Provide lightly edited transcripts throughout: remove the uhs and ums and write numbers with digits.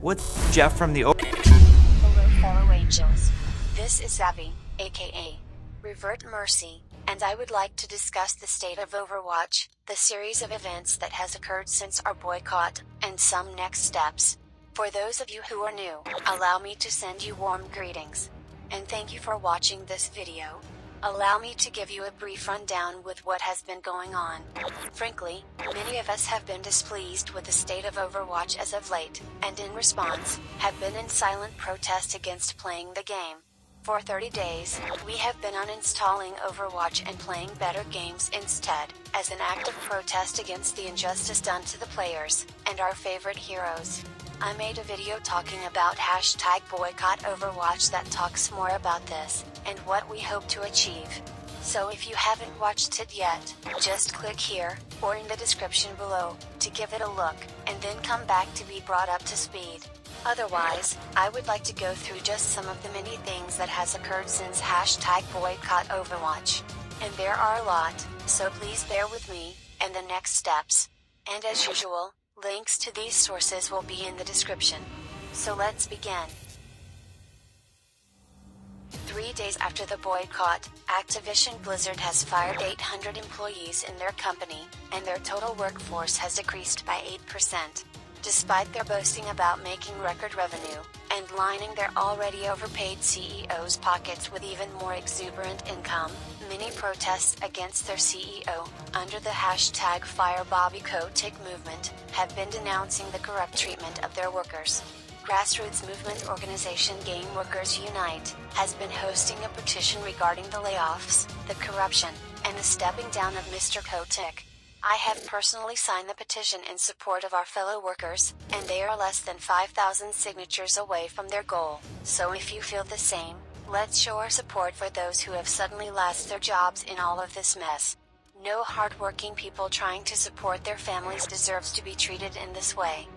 What's Jeff from the Hello fellow angels. This is Zavi, aka Revert Mercy, and I would like to discuss the state of Overwatch, the series of events that has occurred since our boycott, and some next steps. For those of you who are new, allow me to send you warm greetings. And thank you for watching this video. Allow me to give you a brief rundown with what has been going on. Frankly, many of us have been displeased with the state of Overwatch as of late, and in response, have been in silent protest against playing the game. For 30 days, we have been uninstalling Overwatch and playing better games instead, as an act of protest against the injustice done to the players, and our favorite heroes. I made a video talking about #boycott Overwatch that talks more about this, and what we hope to achieve. So if you haven't watched it yet, just click here, or in the description below, to give it a look, and then come back to be brought up to speed. Otherwise, I would like to go through just some of the many things that has occurred since #boycott Overwatch. And there are a lot, so please bear with me, and the next steps. And as usual, links to these sources will be in the description. So let's begin. 3 days after the boycott, Activision Blizzard has fired 800 employees in their company, and their total workforce has decreased by 8%. Despite their boasting about making record revenue, and lining their already overpaid CEO's pockets with even more exuberant income, many protests against their CEO, under the #FireBobbyKotick movement, have been denouncing the corrupt treatment of their workers. Grassroots movement organization Game Workers Unite has been hosting a petition regarding the layoffs, the corruption, and the stepping down of Mr. Kotick. I have personally signed the petition in support of our fellow workers, and they are less than 5,000 signatures away from their goal. So if you feel the same, let's show our support for those who have suddenly lost their jobs in all of this mess. No hardworking people trying to support their families deserves to be treated in this way.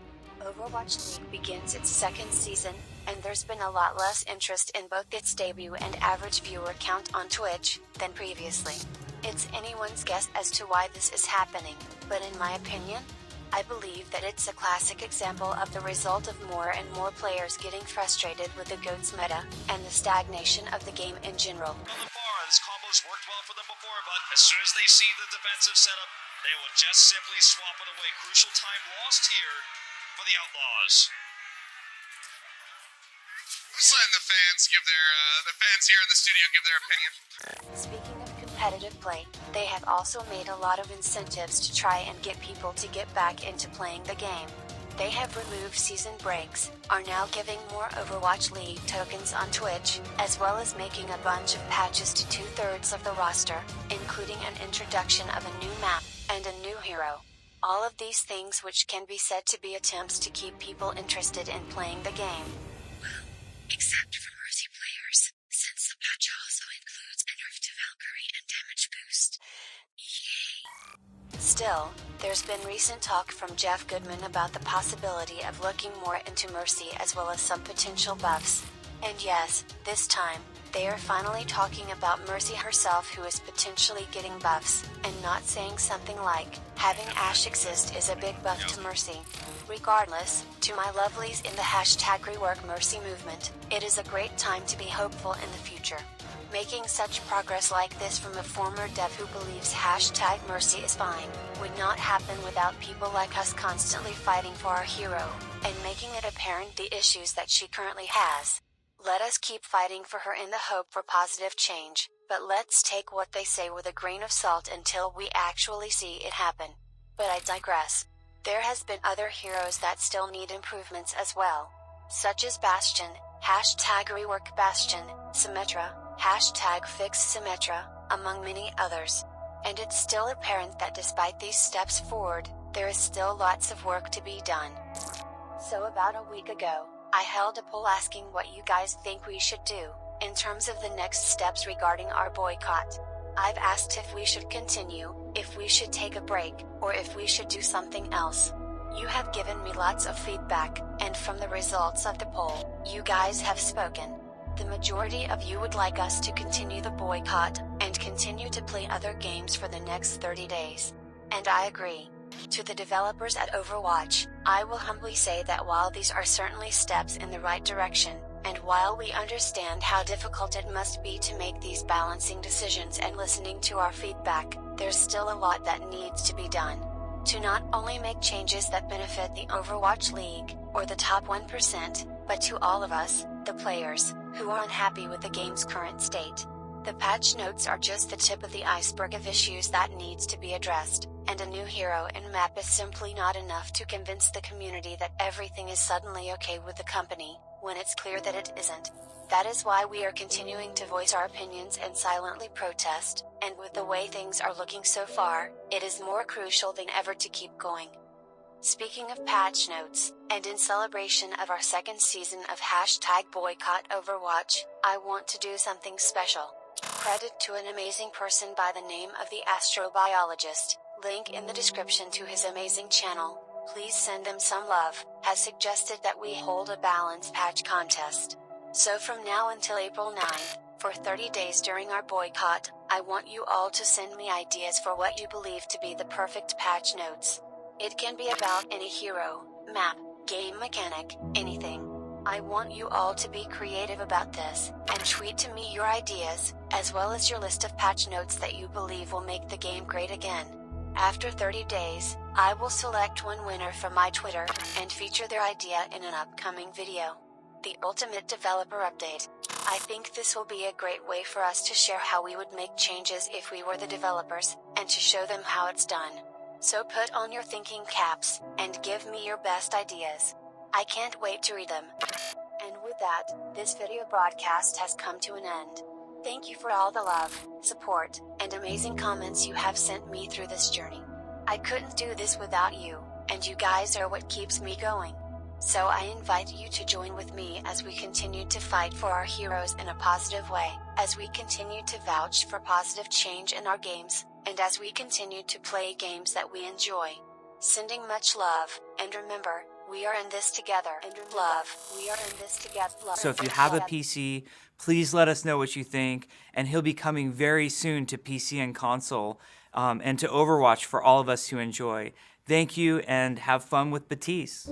Overwatch League begins its second season, and there's been a lot less interest in both its debut and average viewer count on Twitch than previously. It's anyone's guess as to why this is happening, but in my opinion, I believe that it's a classic example of the result of more and more players getting frustrated with the GOATS meta, and the stagnation of the game in general. On the bar, this combo's worked well for them before, but as soon as they see the defensive setup, they will just simply swap it away. Crucial time lost here for the Outlaws. Just letting the fans give the fans here in the studio give their opinion. Speaking of competitive play, they have also made a lot of incentives to try and get people to get back into playing the game. They have removed season breaks, are now giving more Overwatch League tokens on Twitch, as well as making a bunch of patches to 2/3 of the roster, including an introduction of a new map, and a new hero. All of these things which can be said to be attempts to keep people interested in playing the game. Well, except for Mercy players, since the patch also includes a nerf to Valkyrie and damage boost. Yay! Still, there's been recent talk from Jeff Goodman about the possibility of looking more into Mercy as well as some potential buffs. And yes, this time, they are finally talking about Mercy herself, who is potentially getting buffs, and not saying something like, having Ashe exist is a big buff to Mercy. Regardless, to my lovelies in the #rework Mercy movement, it is a great time to be hopeful in the future. Making such progress like this from a former dev who believes #Mercy is fine, would not happen without people like us constantly fighting for our hero, and making it apparent the issues that she currently has. Let us keep fighting for her in the hope for positive change, but let's take what they say with a grain of salt until we actually see it happen. But I digress. There has been other heroes that still need improvements as well. Such as Bastion, #rework Bastion, Symmetra, #fix Symmetra, among many others. And it's still apparent that despite these steps forward, there is still lots of work to be done. So about a week ago, I held a poll asking what you guys think we should do, in terms of the next steps regarding our boycott. I've asked if we should continue, if we should take a break, or if we should do something else. You have given me lots of feedback, and from the results of the poll, you guys have spoken. The majority of you would like us to continue the boycott, and continue to play other games for the next 30 days. And I agree. To the developers at Overwatch, I will humbly say that while these are certainly steps in the right direction, and while we understand how difficult it must be to make these balancing decisions and listening to our feedback, there's still a lot that needs to be done. To not only make changes that benefit the Overwatch League, or the top 1%, but to all of us, the players, who are unhappy with the game's current state. The patch notes are just the tip of the iceberg of issues that needs to be addressed, and a new hero and map is simply not enough to convince the community that everything is suddenly okay with the company, when it's clear that it isn't. That is why we are continuing to voice our opinions and silently protest, and with the way things are looking so far, it is more crucial than ever to keep going. Speaking of patch notes, and in celebration of our second season of #Boycott Overwatch, I want to do something special. Credit to an amazing person by the name of the astrobiologist, link in the description to his amazing channel, please send them some love, has suggested that we hold a balance patch contest. So from now until April 9th, for 30 days during our boycott, I want you all to send me ideas for what you believe to be the perfect patch notes. It can be about any hero, map, game mechanic, anything. I want you all to be creative about this, and tweet to me your ideas, as well as your list of patch notes that you believe will make the game great again. After 30 days, I will select one winner from my Twitter, and feature their idea in an upcoming video. The ultimate developer update. I think this will be a great way for us to share how we would make changes if we were the developers, and to show them how it's done. So put on your thinking caps, and give me your best ideas. I can't wait to read them. And with that, this video broadcast has come to an end. Thank you for all the love, support, and amazing comments you have sent me through this journey. I couldn't do this without you, and you guys are what keeps me going. So I invite you to join with me as we continue to fight for our heroes in a positive way, as we continue to vouch for positive change in our games, and as we continue to play games that we enjoy. Sending much love, and remember, we are in this together. Love, we are in this together. So if you have a PC, please let us know what you think, and he'll be coming very soon to PC and console, and to Overwatch for all of us to enjoy. Thank you, and have fun with Batiste.